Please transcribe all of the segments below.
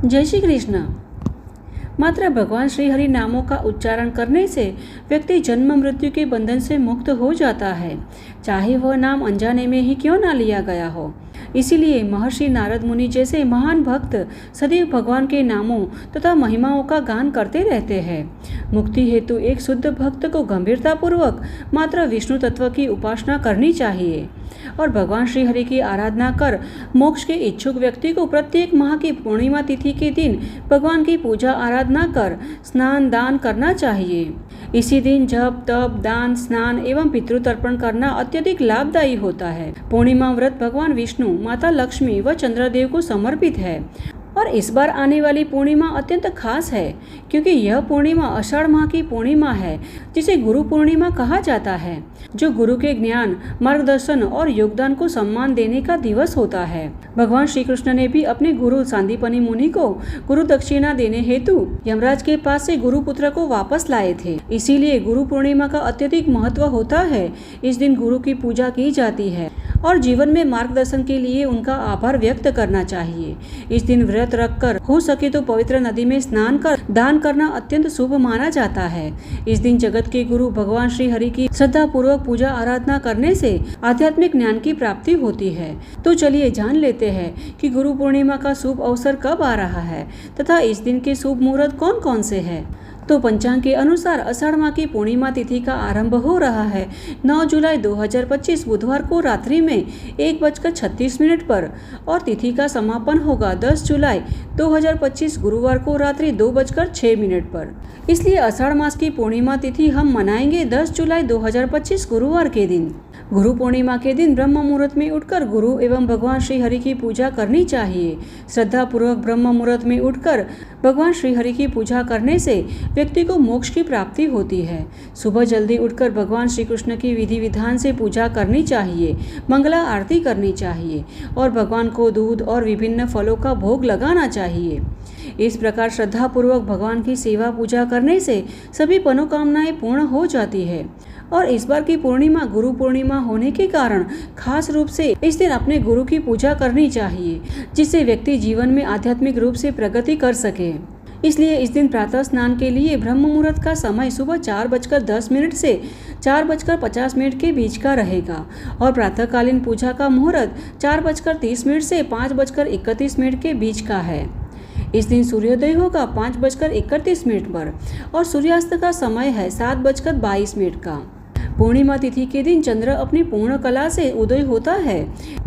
जय श्री कृष्ण। मात्र भगवान श्री हरि नामों का उच्चारण करने से व्यक्ति जन्म मृत्यु के बंधन से मुक्त हो जाता है, चाहे वह नाम अनजाने में ही क्यों ना लिया गया हो। इसीलिए महर्षि नारद मुनि जैसे महान भक्त सदैव भगवान के नामों तथा महिमाओं का गान करते रहते हैं। मुक्ति हेतु एक शुद्ध भक्त को गंभीरतापूर्वक मात्र विष्णु तत्व की उपासना करनी चाहिए और भगवान श्री हरि की आराधना कर मोक्ष के इच्छुक व्यक्ति को प्रत्येक माह की पूर्णिमा तिथि के दिन भगवान की पूजा आराधना कर स्नान दान करना चाहिए। इसी दिन जप तप दान स्नान एवं पितृतर्पण करना अत्यधिक लाभदायी होता है। पूर्णिमा व्रत भगवान विष्णु, माता लक्ष्मी व चंद्रदेव को समर्पित है और इस बार आने वाली पूर्णिमा अत्यंत खास है क्योंकि यह पूर्णिमा आषाढ़ माह की पूर्णिमा है जिसे गुरु पूर्णिमा कहा जाता है, जो गुरु के ज्ञान मार्गदर्शन और योगदान को सम्मान देने का दिवस होता है। भगवान श्री कृष्ण ने भी अपने गुरु सांदीपनि मुनि को गुरु दक्षिणा देने हेतु यमराज के पास से गुरु पुत्र को वापस लाए थे। इसीलिए गुरु पूर्णिमा का अत्यधिक महत्व होता है। इस दिन गुरु की पूजा की जाती है और जीवन में मार्गदर्शन के लिए उनका आभार व्यक्त करना चाहिए। इस दिन व्रत रखकर हो सके तो पवित्र नदी में स्नान कर दान करना अत्यंत शुभ माना जाता है। इस दिन जगत के गुरु भगवान श्री हरि की श्रद्धा पूर्वक पूजा आराधना करने से आध्यात्मिक ज्ञान की प्राप्ति होती है। तो चलिए जान लेते हैं कि गुरु पूर्णिमा का शुभ अवसर कब आ रहा है तथा इस दिन के शुभ मुहूर्त कौन कौन से हैं। तो पंचांग के अनुसार आषाढ़ माह की पूर्णिमा तिथि का आरंभ हो रहा है 9 जुलाई 2025 बुधवार को रात्रि में 1:36 पर और तिथि का समापन होगा 10 जुलाई 2025 गुरुवार को रात्रि 2:06 पर। इसलिए आषाढ़ मास की पूर्णिमा तिथि हम मनाएंगे 10 जुलाई 2025 गुरुवार के दिन। गुरु पूर्णिमा के दिन ब्रह्म मुहूर्त में उठकर गुरु एवं भगवान श्री हरि की पूजा करनी चाहिए। श्रद्धा पूर्वक ब्रह्म मुहूर्त में उठकर भगवान श्री हरि की पूजा करने से व्यक्ति को मोक्ष की प्राप्ति होती है। सुबह जल्दी उठकर भगवान श्री कृष्ण की विधि विधान से पूजा करनी चाहिए, मंगला आरती करनी चाहिए और भगवान को दूध और विभिन्न फलों का भोग लगाना चाहिए। इस प्रकार श्रद्धा पूर्वक भगवान की सेवा पूजा करने से सभी मनोकामनाएं पूर्ण हो जाती है। और इस बार की पूर्णिमा गुरु पूर्णिमा होने के कारण खास रूप से इस दिन अपने गुरु की पूजा करनी चाहिए, जिससे व्यक्ति जीवन में आध्यात्मिक रूप से प्रगति कर सके। इसलिए इस दिन प्रातः स्नान के लिए ब्रह्म मुहूर्त का समय सुबह 4:10 से 4:50 के बीच का रहेगा और प्रातःकालीन पूजा का मुहूर्त 4:30 से 5:31 के बीच का है। इस दिन सूर्योदय होगा 5:31 पर और सूर्यास्त का समय है 7:22 का। पूर्णिमा तिथि के दिन चंद्र अपनी पूर्ण कला से उदय होता है।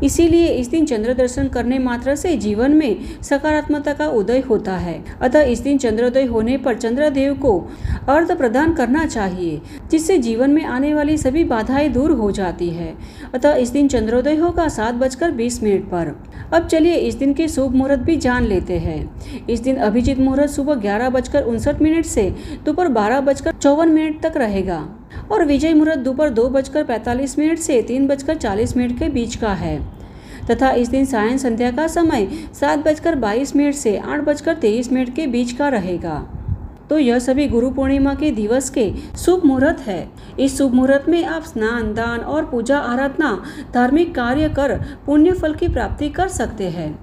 इसीलिए इस दिन चंद्र दर्शन करने मात्र से जीवन में सकारात्मकता का उदय होता है। अतः इस दिन चंद्रोदय होने पर चंद्रदेव को अर्घ्य प्रदान करना चाहिए, जिससे जीवन में आने वाली सभी बाधाएं दूर हो जाती है। अतः इस दिन चंद्रोदय होगा 7:20 पर। अब चलिए इस दिन के शुभ मुहूर्त भी जान लेते हैं। इस दिन अभिजीत मुहूर्त सुबह 11:59 से दोपहर 12:54 तक रहेगा और विजय मुहूर्त दोपहर 2:45 से 3:40 के बीच का है तथा इस दिन सायं संध्या का समय 7:22 से 8:23 के बीच का रहेगा। तो यह सभी गुरु पूर्णिमा के दिवस के शुभ मुहूर्त है। इस शुभ मुहूर्त में आप स्नान दान और पूजा आराधना धार्मिक कार्य कर पुण्य फल की प्राप्ति कर सकते हैं।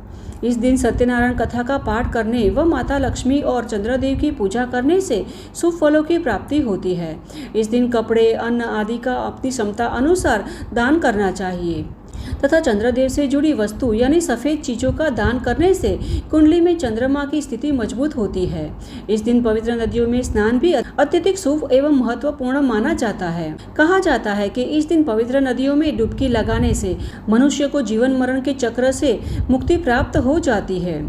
इस दिन सत्यनारायण कथा का पाठ करने व माता लक्ष्मी और चंद्रदेव की पूजा करने से शुभ फलों की प्राप्ति होती है। इस दिन कपड़े अन्न आदि का अपनी क्षमता अनुसार दान करना चाहिए तथा चंद्रदेव से जुड़ी वस्तु यानी सफ़ेद चीज़ों का दान करने से कुंडली में चंद्रमा की स्थिति मजबूत होती है। इस दिन पवित्र नदियों में स्नान भी अत्यधिक शुभ एवं महत्वपूर्ण माना जाता है। कहा जाता है कि इस दिन पवित्र नदियों में डुबकी लगाने से मनुष्य को जीवन मरण के चक्र से मुक्ति प्राप्त हो जाती है।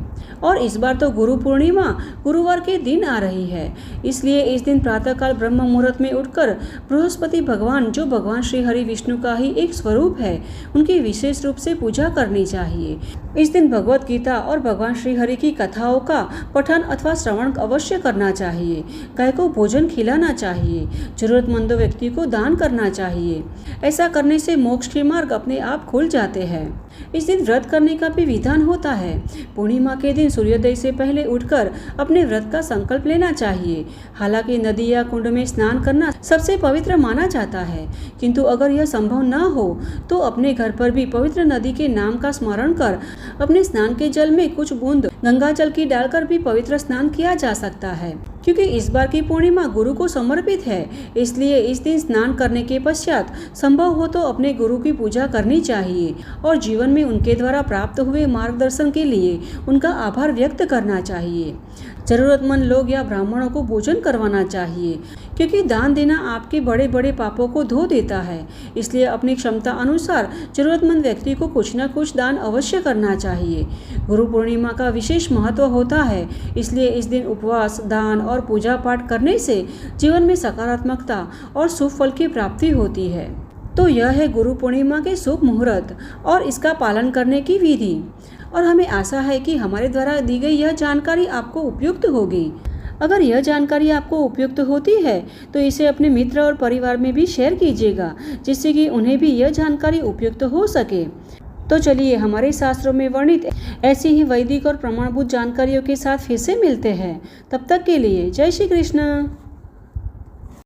और इस बार तो गुरु पूर्णिमा गुरुवार के दिन आ रही है, इसलिए इस दिन प्रातःकाल ब्रह्म मुहूर्त में उठकर बृहस्पति भगवान, जो भगवान श्री हरि विष्णु का ही एक स्वरूप है, उनकी विशेष रूप से पूजा करनी चाहिए। इस दिन भगवत गीता और भगवान श्री हरि की कथाओं का पठन अथवा श्रवण अवश्य करना चाहिए। गाय को भोजन खिलाना चाहिए, जरूरतमंद व्यक्ति को दान करना चाहिए। ऐसा करने से मोक्ष के मार्ग अपने आप खुल जाते हैं। इस दिन व्रत करने का भी विधान होता है। पूर्णिमा के दिन सूर्योदय से पहले उठकर अपने व्रत का संकल्प लेना चाहिए। हालांकि नदी या कुंड में स्नान करना सबसे पवित्र माना जाता है, किंतु अगर यह संभव न हो तो अपने घर पर भी पवित्र नदी के नाम का स्मरण कर अपने स्नान के जल में कुछ बूंद गंगा जल की डालकर भी पवित्र स्नान किया जा सकता है। क्योंकि इस बार की पूर्णिमा गुरु को समर्पित है, इसलिए इस दिन स्नान करने के पश्चात संभव हो तो अपने गुरु की पूजा करनी चाहिए और जीवन में उनके द्वारा प्राप्त हुए मार्गदर्शन के लिए उनका आभार व्यक्त करना चाहिए। जरूरतमंद लोग या ब्राह्मणों को भोजन करवाना चाहिए, क्योंकि दान देना आपके बड़े बड़े पापों को धो देता है। इसलिए अपनी क्षमता अनुसार जरूरतमंद व्यक्ति को कुछ न कुछ दान अवश्य करना चाहिए। गुरु पूर्णिमा का विशेष महत्व होता है, इसलिए इस दिन उपवास, दान और पूजा पाठ करने से जीवन में सकारात्मकता और शुभ फल की प्राप्ति होती है। तो यह है गुरु पूर्णिमा के शुभ मुहूर्त और इसका पालन करने की विधि। और हमें आशा है कि हमारे द्वारा दी गई यह जानकारी आपको उपयुक्त होगी। अगर यह जानकारी आपको उपयुक्त होती है तो इसे अपने मित्र और परिवार में भी शेयर कीजिएगा, जिससे कि उन्हें भी यह जानकारी उपयुक्त हो सके। तो चलिए हमारे शास्त्रों में वर्णित ऐसी ही वैदिक और प्रमाणभूत जानकारियों के साथ फिर से मिलते हैं। तब तक के लिए जय श्री कृष्ण।